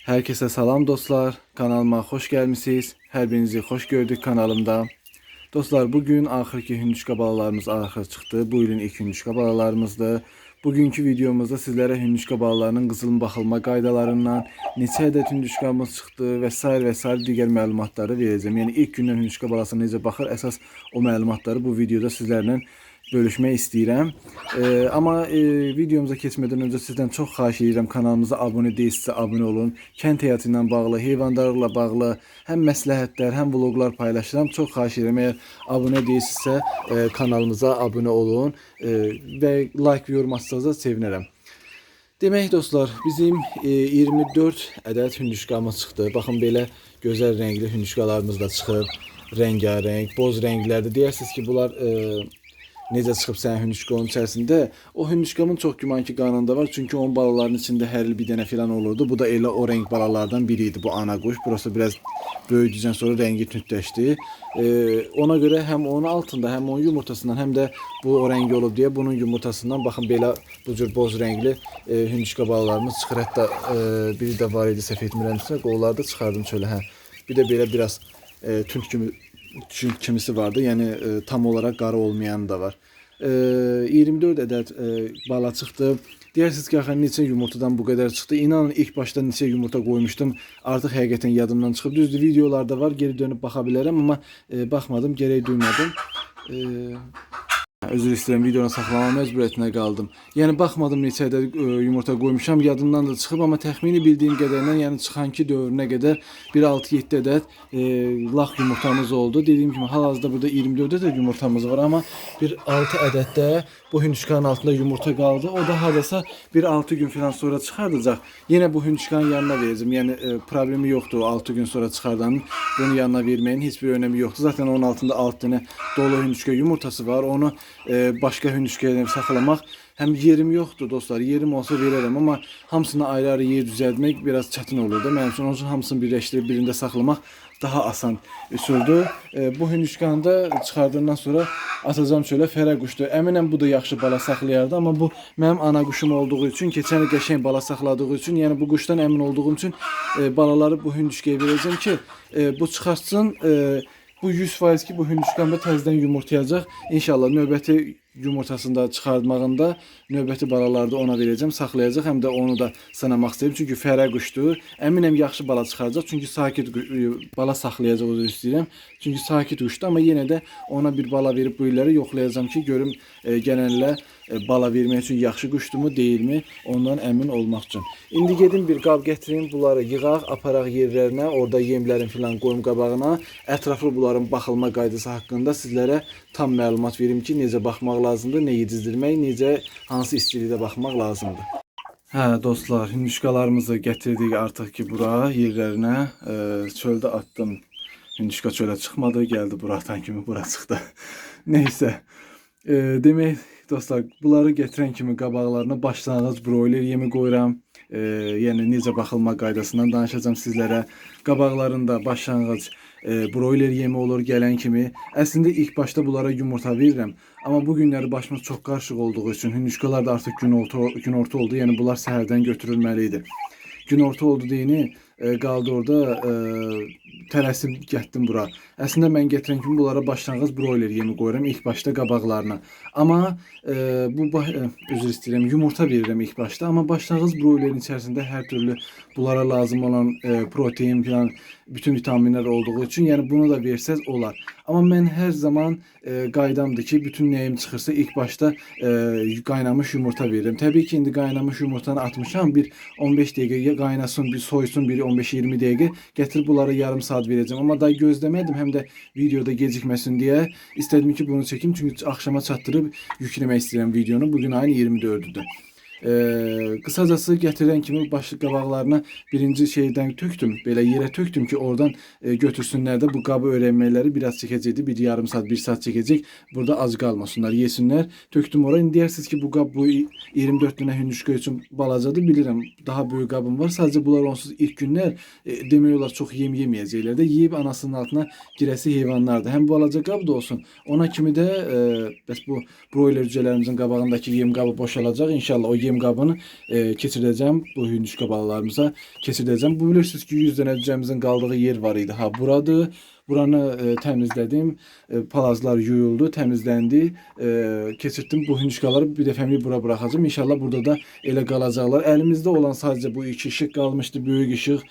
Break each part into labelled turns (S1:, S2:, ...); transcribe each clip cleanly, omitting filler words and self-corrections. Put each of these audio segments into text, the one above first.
S1: Herkese salam dostlar. Kanalıma hoş gelmişsiniz. Her birinizi hoş gördük kanalımda. Dostlar bugün ahırki hündüşka balalarımız ahır çıktı. Bu ilin ilk hündüşka balalarımızdı. Bugünkü videomuzda sizlere hündüşka balalarının qızılın baxılma qaydalarından, neçə ədəd hündüşkamız çıxdı və sair digər məlumatları verəcəm. Yəni ilk gündən hündüşka balasına necə baxır, əsas o məlumatları bu videoda sizlərlə bölüşmək istəyirəm. Videomuza keçmədən öncə sizdən çox xahiş edirəm, kanalımıza abunə deyilsinizsə abunə olun. Kənd həyatı ilə bağlı, heyvandarlıqla bağlı həm məsləhətlər, həm vloqlar paylaşıram. Çox xahiş edirəm, əgər abunə deyilsinizsə kanalımıza abunə olun və like və yorum atsanız da sevinərəm. Demək dostlar, bizim 24 ədəd hündüşkamız çıxdı. Baxın belə gözəl rəngli hündüşkalarımız da çıxıb. Rəngarəng, boz rənglərdə. Deyirsiniz ki, bunlar necə çıxıb sənin hündüşkanın içərisində? O hündüşkamın çox güman ki qanında var. Çünki onun balalarının içində hər il bir dənə filan olurdu. Bu da elə o renk balalardan biri idi. Bu ana quş. Burası biraz böyüdükdən sonra rəngi tündləşdi. Ona görə həm onun altında, həm onun yumurtasından, həm də bu o rəngi olub deyə bunun yumurtasından baxın belə bu cür boz rəngli hündüşka balalarımız çıxır. Hətta biri də var idi, səhv etmirəmsə, qolları da çıxardım şöyle. Bir də belə biraz tünd kimisi vardı. Yəni tam olarak qarı olmayan da var. 24 ədəd bala çıxdı. Deyirsiniz ki, axı neçə yumurtadan bu qədər çıxdı? İnanın ilk başda neçə yumurta qoymuşdum. Artıq həqiqətən yadımdan çıxıb. Düzdür, videolarda var. Geri dönüb baxa bilərəm, amma baxmadım, gərək duymadım. Özür istəyirəm, videonu saxlama məcburiyyətinə qaldım. Yəni baxmadım neçə ədəd yumurta qoymuşam, yadımdan da çıxıb, amma təxmini bildiyim qədərindən, yəni çıxanki dövrünə qədər bir 6-7 ədəd lax yumurtamız oldu. Dediyim kimi hal-hazırda burada 24 ədəd yumurtamız var, amma bir 6 ədəd də bu hündüşkanın altında yumurta qaldı. O da hardasa bir 6 gün falan sonra çıxardacaq. Yenə bu hündüşkanın yanına verəcəm. Yəni problemi yoxdur 6 gün sonra çıxardanın bunu yanına verməyin heç bir önemi yoxdur. Zaten onun altında 6 dənə dolu hündüşka yumurtası var. Onu başqa hündüşkəyə saxlamaq həm yerim yoxdur dostlar. Yerim olsa verərəm, amma hamısını ayrı-ayrı yer düzəltmək biraz çətin olur da. Mənim üçün onun üçün hamısını birləşdirib birində saxlamaq daha asan üsuldür. Bu hündüşkanı da çıxardığından sonra atacağım çölə, fərə quşdur. Əminəm bu da yaxşı bala saxlayardı, amma bu mənim ana quşum olduğu üçün, keçən il qəşəng bala saxladığı üçün, yəni bu quşdan əmin olduğum üçün balaları bu hündüşkəyə verəcəm ki, bu çıxartsın. Bu 100% ki bu hündüşkan da təzədən yumurtlayacaq. İnşallah növbəti yumurtasında çıxartmağında növbəti balalarda ona verəcəm, saxlayacaq, həm də onu da sınamaq istəyirəm. Çünki fərə quşdur. Əminəm yaxşı bala çıxaracaq. Çünki sakit bala saxlayacaq, o istəyirəm. Çünki sakit quşdur, amma yenə də ona bir bala verib bu illəri yoxlayacağam ki, görüm gələnlə bala vermək üçün yaxşı quşdurmu, deyilmi? Ondan əmin olmaq üçün. İndi gedim bir qab gətirim, bunları yığaq, aparaq yerlərinə, orada yemlərin filan qoyum qabağına. Ətraflı bunların baxılma qaydası haqqında sizlərə tam məlumat verim ki, necə baxmaq lazımdır, nə yedizdirmək, necə hansı istilikdə baxmaq lazımdır. Hə dostlar, hündüşkalarımızı gətirdik artıq ki bura yerlərinə. Çöldə atdım. Hündüşka çölə çıxmadı, gəldi bura atan kimi bura çıxdı. Neysə. Demək dostlar, bunları gətirən kimi qabaqlarına başlanğıc broiler yemi qoyuram. Yəni necə baxılma qaydasından danışacağım sizlərə. Qabaqlarında başlanğıc broiler yemi olur gələn kimi. Əslində ilk başda bunlara yumurta verirəm. Amma bu günləri başımız çox qarışıq olduğu üçün hündüşkalar da artıq günorta oldu. Yəni bunlar səhərdən götürülməli idi. Günorta oldu deyini qaldı orada, tələsib getdim bura. Əslində mən gətirən kimi bunlara başlanğıc broiler yemi qoyuram ilk başda qabaqlarına. Amma özür istəyirəm, yumurta verirəm ilk başda. Amma başlanğıc broilerin içərisində hər türlü bunlara lazım olan protein falan, bütün vitaminlər olduğu üçün, yəni bunu da versəz olar. Amma mən hər zaman qaydamdır ki, bütün nəyim çıxırsa ilk başda qaynamış yumurta verirəm. Təbii ki, indi qaynamış yumurtanı atmışam, bir 15 dəqiqə qaynasın, bir soysun, bir 15-20 dəqiqə gətirib bunlara yarım saat verəcəm. Amma daha gözləmədim, həm də videoda gecikməsin deyə istədim ki, bunu çəkim. Çünki axşama çatdırıb yükləmək istəyirəm videonu. Bugün ayın 24-düdür. Qısacası gətirən kimi başlı qabaqlarına birinci şeydən töktüm, belə yerə töktüm ki, oradan götürsünlər də bu qabı öyrənmələri biraz çəkəcəkdi. Bir yarım saat, bir saat çəkəcək. Burada az qalmasınlar, yesinlər. Töktüm oraya. İndi deyirsiniz ki, bu qab bu 24 dənə hündüşka üçün balacadır. Bilirəm, daha böyük qabım var. Sadəcə bunlar onsuz ilk günlər demək olar çox yem yeməyəcəklər də. Yeyib anasının altına girəsi heyvanlardır. Həm balaca qab da olsun. Ona kimi də bəs bu broiler cücələrimizin qabağındakı yem qabı boşalacaq. İnşallah o yem yem qabını keçirəcəm bu hündüşka balalarımıza keçirəcəm. Bu bilirsiniz ki 100 dənə cücəmizin qaldığı yer var idi. Ha buradır. Buranı təmizlədim. Palazlar yuyuldu, təmizləndi. Keçirtdim bu hündüşkaları bir dəfəlik bura buraxacağım. İnşallah burada da elə qalacaqlar. Əlimizdə olan sadəcə bu iki işıq qalmışdı. Böyük işıq,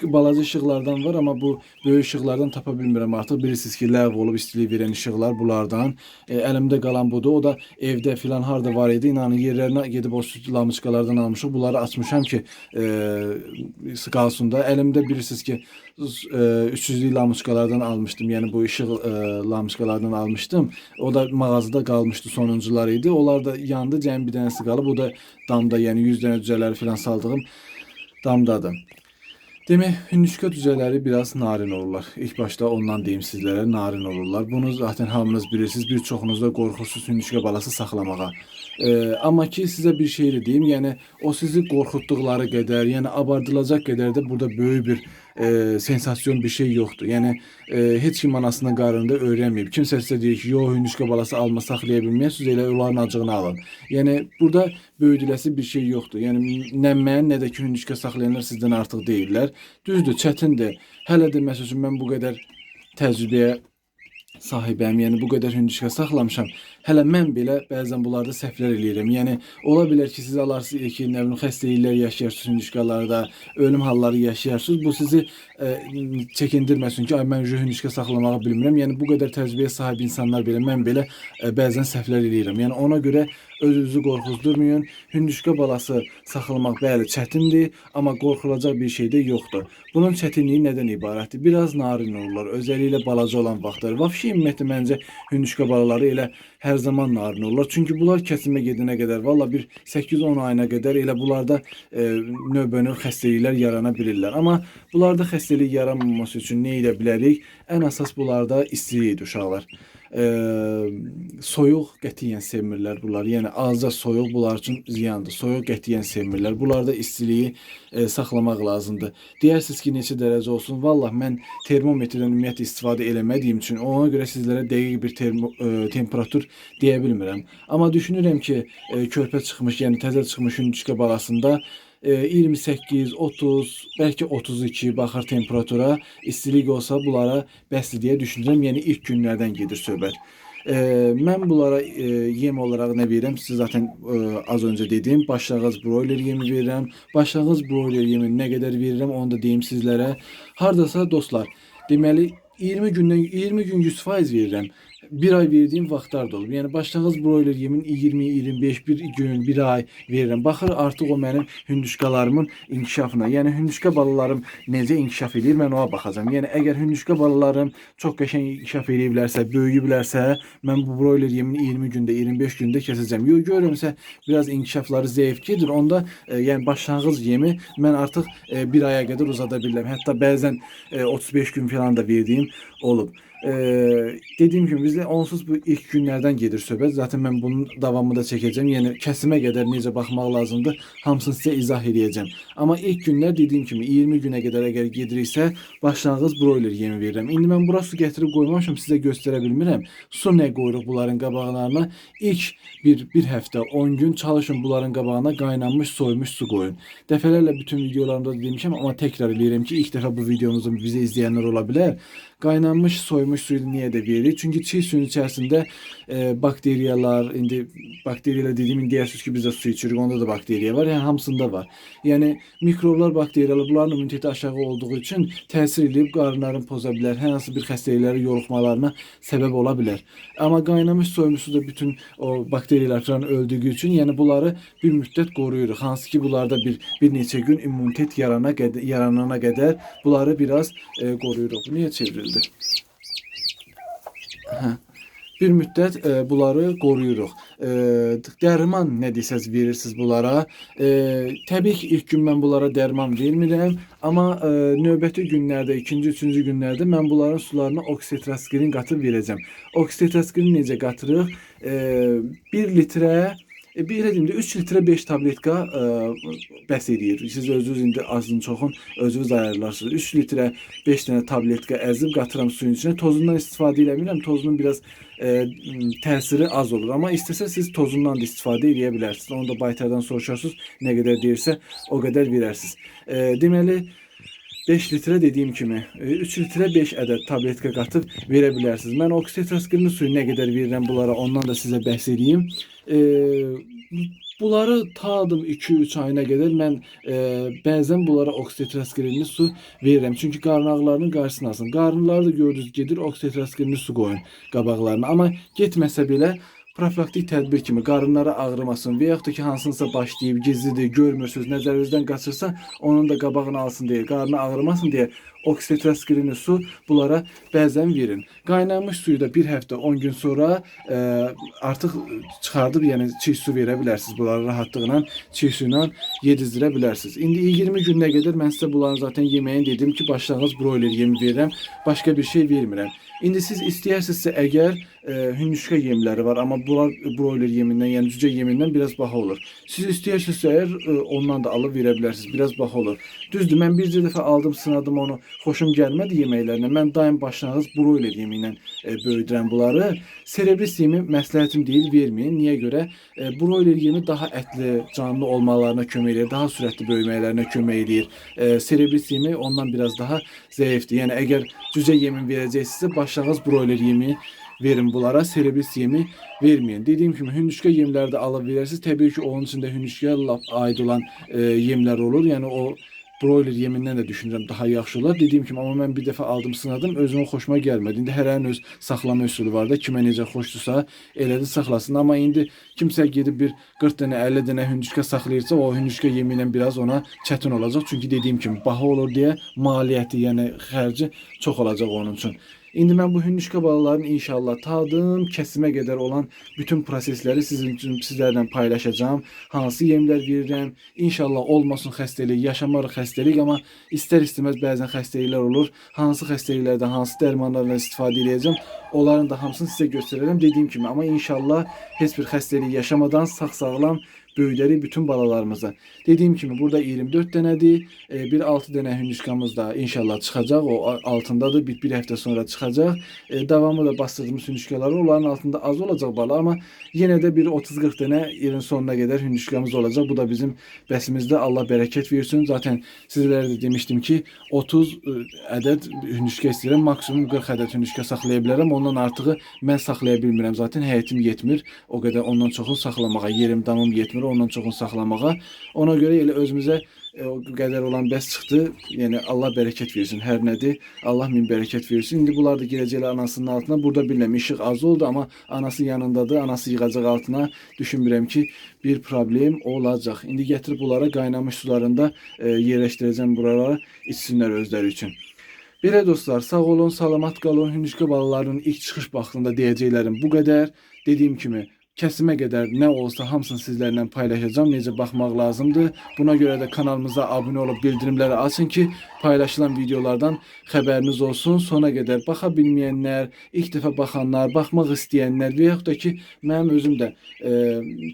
S1: balaca işıqlardan var, amma bu böyük işıqlardan tapa bilmirəm artıq. Bilirsiniz ki, ləğv olub istilik verən işıqlar bunlardan. Əlimdə qalan budur. O da evdə filan harda var idi. İnanın yerlərinə gedib o lamıçkalardan almışıq. Bunları açmışam ki qalsın da. Əlimdə bilirsiniz ki 300'lük lamıçkalardan almışdım. Yəni bu işıq lamıçkalardan almışdım. O da mağazada qalmışdı, sonuncular idi. Onlar da yandı, cəmi bir dənəsi qalıb. O da damda, yəni 100 dənə cücələri filan saldığım damdadır. Demək, hündüşka cücələri biraz narin olurlar. İlk başta ondan deyim sizlərə, narin olurlar. Bunu zaten hamınız bilirsiniz. Bir çoxunuz da qorxursunuz hündüşka balası saxlamağa. Amma ki sizə bir şey de deyim, yəni o sizi qorxutduqları qədər, yəni abardılacaq qədər də burada böyük bir sensasyon bir şey yoxdur. Yəni heç kim anasının qarnında öyrənməyib. Kimsə sizə deyir ki, yox hündüşka balası alma saxlaya bilməyirsiniz, elə onların acığını alın. Yəni burada böyüdüləsi bir şey yoxdur. Yəni nə mən, nə də ki hündüşka saxlayanlar sizdən artıq deyirlər. Düzdür, çətindir. Hələ də məsəl üçün mən bu qədər təcrübəyə sahibəm, yəni bu qədər hündüşka saxlamışam. Hələ mən belə bəzən bunlarda səhvlər eləyirəm. Yəni ola bilər ki, siz alarsınız ki, nə bilim xəstəliklər yaşayarsınız hündüşkalarda, ölüm halları yaşayarsınız. Bu sizi çəkindirməsin ki, ay mən hündüşka saxlamağı bilmirəm. Yəni bu qədər təcrübəyə sahib insanlar belə, mən belə bəzən səhvlər eləyirəm. Yəni ona görə özünüzü qorxuzdurmayın. Hündüşka balası saxlamaq bəli çətindir, amma qorxulacaq bir şey də yoxdur. Bunun çətinliyi nədən ibarətdir? Biraz narin olurlar, özəlliklə balaca olan vaxtları. Vəbşi ümumiyyətlə məncə hündüşka balaları elə hər zaman narin olurlar. Çünki bunlar kəsimə gedənə qədər, valla bir 8-10 ayına qədər elə bunlarda növbə-növ xəstəliklər yarana bilirlər. Amma bunlarda xəstəlik yaranmaması üçün nə edə bilərik? Ən əsas bunlarda istilikdir uşaqlar. Soyuq qətiyyən sevmirlər bunlar. Yəni azca soyuq bunlar üçün ziyandır. Soyuq qətiyyən sevmirlər. Bunlarda istiliyi saxlamaq lazımdır. Deyirsiniz ki, neçə dərəcə olsun? Vallah mən termometrdən ümumiyyətlə istifadə eləmədiyim üçün ona görə sizlərə dəqiq bir temperatur deyə bilmirəm. Amma düşünürəm ki, körpə çıxmış, yəni təzə çıxmış hündüşka balasında 28, 30, bəlkə 32 baxır temperatura, istilik olsa bunlara bəsdir deyə düşünürəm. Yəni ilk günlərdən gedir söhbət. Mən bunlara yem olarak ne verirəm? Siz zaten az önce dedim. Başlangıç broiler yemi verirəm. Başlangıç broiler yemi nə qədər verirəm onu da deyim sizlərə. Hardasa dostlar, deməli 20 gün 100% verirəm. Bir ay verdiğim vaxtlar da olub. Yəni başlanğıc broiler yemin 20-25 bir gün, bir ay verirəm. Baxır artıq o mənim hündüşkalarımın inkişafına. Yəni hündüşka balalarım necə inkişaf edir, mən ona baxacağam. Yəni əgər hündüşka balalarım çox qəşəng inkişaf ediblərsə, böyüyüblərsə, mən bu broiler yemini 20 gündə, 25 gündə kəsəcəm. Yox, görürəmsə biraz inkişafları zəif gedir. Onda yəni başlanğıc yemi mən artıq bir aya qədər uzada bilirəm. Hətta bəzən 35 gün falan da verdiyim olub. Dediğim gibi bizde onsuz bu ilk günlerden gedir söhbət. Zaten ben bunun davamını da çekeceğim. Yani kəsimə qədər necə baxmaq lazımdır, hamısını sizə izah edəcəm. Ama ilk günler dediğim gibi 20 günə qədər əgər gediriksə, başlanğıc broiler yemi verirəm. İndi mən bura su gətirib qoymamışam, sizə göstərə bilmirəm. Su nə qoyuruq bunların qabaqlarına? İlk bir həftə, 10 gün çalışın bunların qabağına qaynanmış, soymuş su qoyun. Dəfələrlə bütün videolarımda demişəm, amma təkrar edirəm ki, ilk dəfə bu videomuzu bizi izləyənlər ola bilər. Qaynanmış, soymuş suyu niye de veririk? Çünkü çiğ suyun içerisinde bakteriyalar, indi bakteriyalar dediğimin deyirsiniz ki biz de su içirik, onda da bakteriya var, yani hamısında var. Yani mikroblar, bakteriyalar bunların immuniteti aşağı olduğu için təsir edib qarınlarını poza bilər, hər hansı bir xəstəlikləri yoluxmalarına səbəb ola bilər. Amma qaynamış, soymuş suda bütün o bakteriyalar falan öldüğü için yani bunları bir müddət qoruyuruq. Hansı ki bunlarda bir neçə gün immunitet yaranana qədər bunları biraz qoruyuruq. Bu niye çevrildi? Bir müddət bunları qoruyuruq. Dərman nə desəz verirsiniz bunlara. Təbii ki ilk gün mən bunlara dərman vermirəm, amma növbəti günlərdə, ikinci, üçüncü günlərdə mən bunların sularına oksitetraskirin qatıb verəcəm. Oksitetraskirin necə qatırıq? 1 litrə bir deyim də 3 litrə 5 tabletka bəs edir. Siz özünüz indi azın çoxun özünüz ayarlarsınız. 3 litrə 5 dənə tabletka əzib qatıram suyun içinə. Tozundan istifadə eləmirəm. Tozunun biraz təsiri az olur. Amma istəsə siz tozundan da istifadə edə bilərsiniz. Onu da baytardan soruşarsınız, nə qədər deyirsə o qədər verərsiniz. Deməli 5 litrə dediyim kimi 3 litrə 5 ədəd tabletka qatıb verə bilərsiniz. Mən oksitetraskilinli suyu nə qədər verirəm bunlara, ondan da sizə bəhs edeyim. Bunları tadım 2-3 ayına qədər mən bəzən bunlara oksitetraskilinli su verirəm. Çünki qarın ağrılarının qarşısını alsın. Qarınları da gördünüz gedir oksitetraskilinli su qoyun qabaqlarına. Amma getməsə belə profilaktik tədbir kimi qarınları ağrımasın və yaxud da ki hansınsa başlayıb gizlidir, görmürsünüz, nəzərinizdən qaçırsa onun da qabağını alsın deyə, qarnı ağrımasın deyə oksitetraskilinli su bunlara bəzən verin. Qaynanmış suyu da bir həftə 10 gün sonra artıq çıxardıb, yəni çiy su verə bilərsiniz. Bunları rahatlıqla çiy su ilə yedizdirə bilərsiniz. İndi 20 günə qədər mən sizə bunların zaten yeməyin dedim ki, başlanğıc broiler yemi verirəm, başqa bir şey vermirəm. İndi siz istəyərsinizsə əgər hündüşka yemləri var, amma bunlar broiler yemindən, yəni cücə yemindən biraz baha olur. Siz istəyirsinizsə əgər ondan da alıb verə bilərsiniz, biraz baha olur. Düzdür, mən bircə dəfə aldım, sınadım onu, xoşum gəlmədi yeməklərinə. Mən daim başlanğıc broiler yemi ilə böyüdürəm bunları. Serebris yemi məsləhətim deyil, verməyin. Niyə görə? Broiler yemi daha ətli, canlı olmalarına kömək edir, daha sürətli böyüməklərinə kömək edir. Serebris yemi ondan biraz daha zəifdir. Yəni əgər cücə yemin verəcəksinizsə başlanğıc broiler yemi verin bunlara, serebris yemi verməyin. Dediyim kimi hündüşka yemləri də alıb verirsiniz. Təbii ki onun içində hündüşkaya aid olan yemlər olur. Yəni o broiler yemindən də düşünürəm daha yaxşı olar. Dediyim kimi amma mən bir dəfə aldım, sınadım, özümə xoşuma gəlmədi. İndi hərənin öz saxlama üsulu var da, kimə necə xoşdursa elədir saxlasın. Amma indi kimsə gedib bir 40 dənə, 50 dənə hündüşka saxlayırsa, o hündüşka yemi ilə biraz ona çətin olacaq. Çünki dediyim kimi baha olur deyə maliyyəti, yəni xərci çox olacaq onun üçün. İndi mən bu hündüşka balaların inşallah tadım, kəsimə qədər olan bütün prosesləri sizlərlə paylaşacağım. Hansı yemlər verirəm, inşallah olmasın xəstəlik, yaşamarıq xəstəlik, amma istər-istəməz bəzən xəstəliklər olur. Hansı xəstəliklərdən, hansı dərmanlarla istifadə edəcəm, onların da hamısını sizə göstərərəm dediyim kimi. Amma inşallah heç bir xəstəlik yaşamadan sağ-sağlam böyüdərik bütün balalarımıza. Dediyim kimi burada 24 dənədir. Bir 6 dənə hündüşkamız da inşallah çıxacaq. O altındadır. Bir həftə sonra çıxacaq. Davamı da bastırdığımız hündüşkaları onların altında az olacaq bala, amma yenə də bir 30-40 dənə ilin sonuna qədər hündüşkamız olacaq. Bu da bizim bəsimizdə. Allah bərəkət versin. Zaten sizlərə də demişdim ki 30 ədəd hündüşka istəyirəm. Maksimum 40 ədəd hündüşka saxlaya bilərəm. Ondan artığı mən saxlaya bilmirəm. Zaten həyətim yetmir. O qədər ondan çoxunu saxlamağa. Yerim, damım yetmir ondan çoxunu saxlamağa. Ona görə elə özümüzə o qədər olan bəs çıxdı. Yəni Allah bərəkət versin. Hər nədir? Allah min bərəkət versin. İndi bunlar da girəcəklər anasının altına. Burada bilmirəm işıq az oldu, amma anası yanındadır. Anası yığacaq altına. Düşünmürəm ki bir problem olacaq. İndi gətirib bunlara qaynamış sularında yerləşdirəcəm buralara, içsinlər özləri üçün. Belə dostlar, sağ olun, salamat qalın. Hündüşka balalarının ilk çıxış vaxtında deyəcəklərim bu qədər. Dediyim kimi kəsimə qədər nə olsa hamısını sizlərlə paylaşacağım. Necə baxmaq lazımdır. Buna görə də kanalımıza abunə olub bildirimləri açın ki paylaşılan videolardan xəbəriniz olsun. Sona qədər baxa bilməyənlər, ilk dəfə baxanlar, baxmaq istəyənlər və yaxud da ki mənim özüm də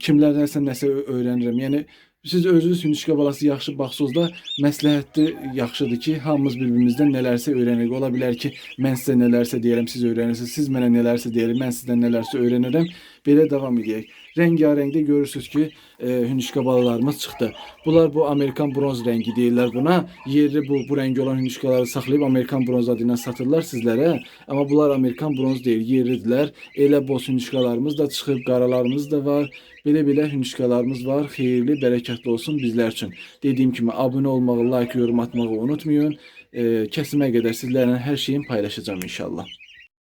S1: kimlərdən nəsə öyrənirəm. Yəni siz özünüz hündüşka balası yaxşı baxsınız da məsləhətli yaxşıdır ki hamımız bir-birimizdən nələrsə öyrənirik. Ola bilər ki mən sizə nələrsə deyərəm, siz öyrənirsiniz. Siz mənə nələrsə deyərəm, mən sizdən nələrsə öyrənirəm. Belə davam edək. Rengarenkdə görürsünüz ki hündüşka balalarımız çıxdı. Bunlar bu Amerikan bronz rəngi deyirlər buna. Yerli bu rəngi olan hündüşkaları saxlayıb Amerikan bronz adı ilə satırlar sizlərə. Amma bunlar Amerikan bronz deyil, yerlidirlər. Elə boz hündüşkalarımız da çıxıb, qaralarımız da var. Belə hündüşkalarımız var. Xeyirli, bərəkətli olsun bizlər üçün. Dediyim kimi abunə olmağı, like, yorum atmağı unutmayın. Kəsimə qədər sizlərlə hər şeyi paylaşacağım inşallah.